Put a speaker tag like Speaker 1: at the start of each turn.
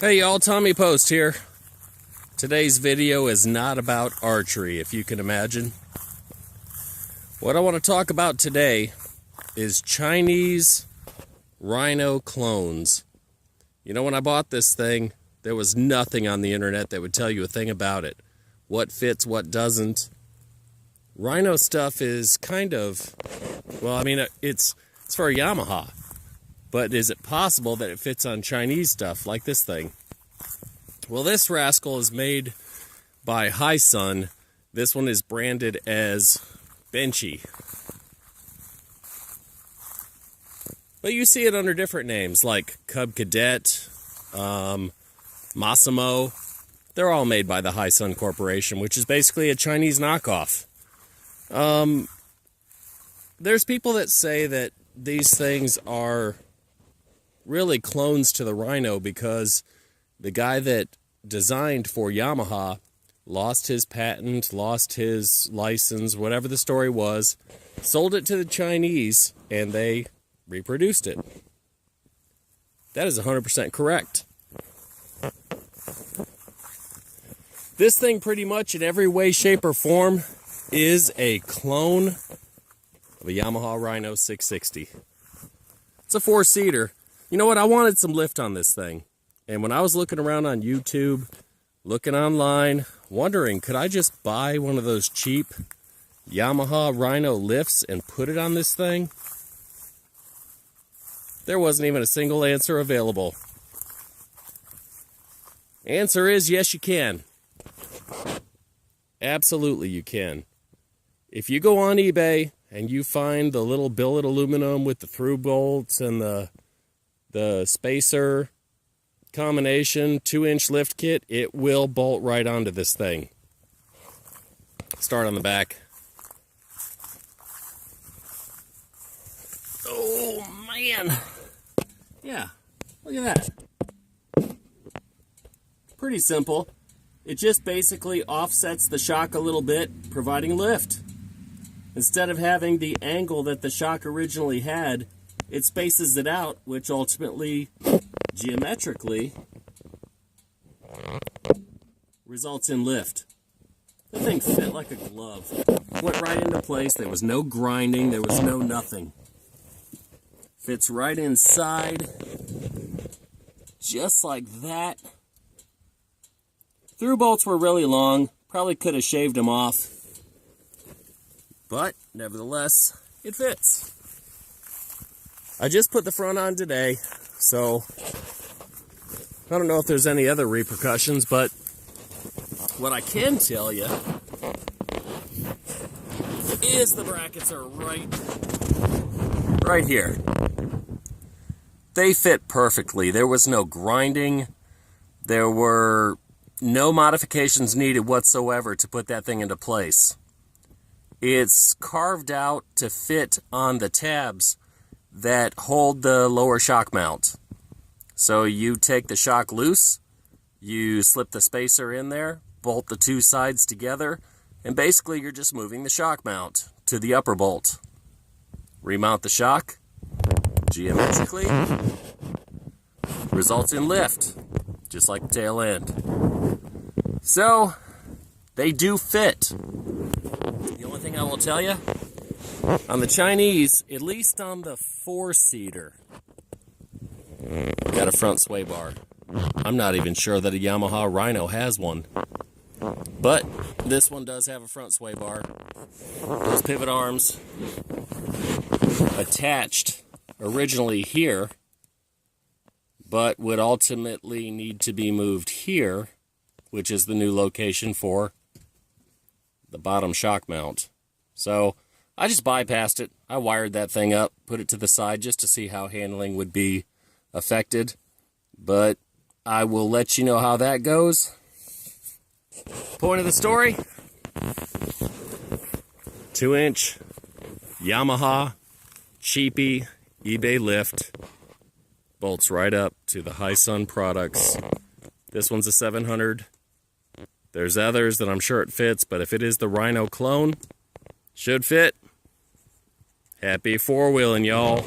Speaker 1: Hey y'all, Tommy Post here. Today's video is not about archery, if you can imagine. What I want to talk about today is Chinese Rhino Clones. You know, when I bought this thing, there was nothing on the internet that would tell you a thing about it. What fits, what doesn't. Rhino stuff is kind of, well, I mean, it's for a Yamaha. But is it possible that it fits on Chinese stuff like this thing? Well, this rascal is made by Hisun. This one is branded as Bennche. But you see it under different names like Cub Cadet, Mossimo. They're all made by the Hisun Corporation, which is basically a Chinese knockoff. There's people that say that these things are really clones to the Rhino because the guy that designed for Yamaha lost his patent, lost his license, whatever the story was, sold it to the Chinese, and they reproduced it. That is 100% correct. This thing pretty much in every way, shape, or form is a clone of a Yamaha Rhino 660. It's a four-seater. You know what? I wanted some lift on this thing. And when I was looking around on YouTube, looking online, wondering, could I just buy one of those cheap Yamaha Rhino lifts and put it on this thing? There wasn't even a single answer available. Answer is yes, you can. Absolutely, you can. If you go on eBay and you find the little billet aluminum with the through bolts and the spacer combination 2-inch lift kit, it will bolt right onto this thing. Start on the back. Oh man, yeah, look at that. Pretty simple. It just basically offsets the shock a little bit, providing lift. Instead of having the angle that the shock originally had, it spaces it out, which ultimately, geometrically, results in lift. The thing fit like a glove. Went right into place. There was no grinding. There was no nothing. Fits right inside. Just like that. Through bolts were really long. Probably could have shaved them off. But, nevertheless, it fits. I just put the front on today, so I don't know if there's any other repercussions, but what I can tell you is the brackets are right here. They fit perfectly. There was no grinding. There were no modifications needed whatsoever to put that thing into place. It's carved out to fit on the tabs that hold the lower shock mount. So you take the shock loose, you slip the spacer in there, bolt the two sides together, and basically you're just moving the shock mount to the upper bolt. Remount the shock, geometrically, results in lift, just like the tail end. So, they do fit. The only thing I will tell you, on the Chinese, at least on the four-seater, got a front sway bar. I'm not even sure that a Yamaha Rhino has one. But this one does have a front sway bar. Those pivot arms attached originally here, but would ultimately need to be moved here, which is the new location for the bottom shock mount. So I just bypassed it. I wired that thing up, put it to the side just to see how handling would be affected. But I will let you know how that goes. Point of the story, 2-inch Yamaha cheapy eBay lift. Bolts right up to the Hisun products. This one's a 700. There's others that I'm sure it fits, but if it is the Rhino clone, should fit. Happy four-wheeling, y'all.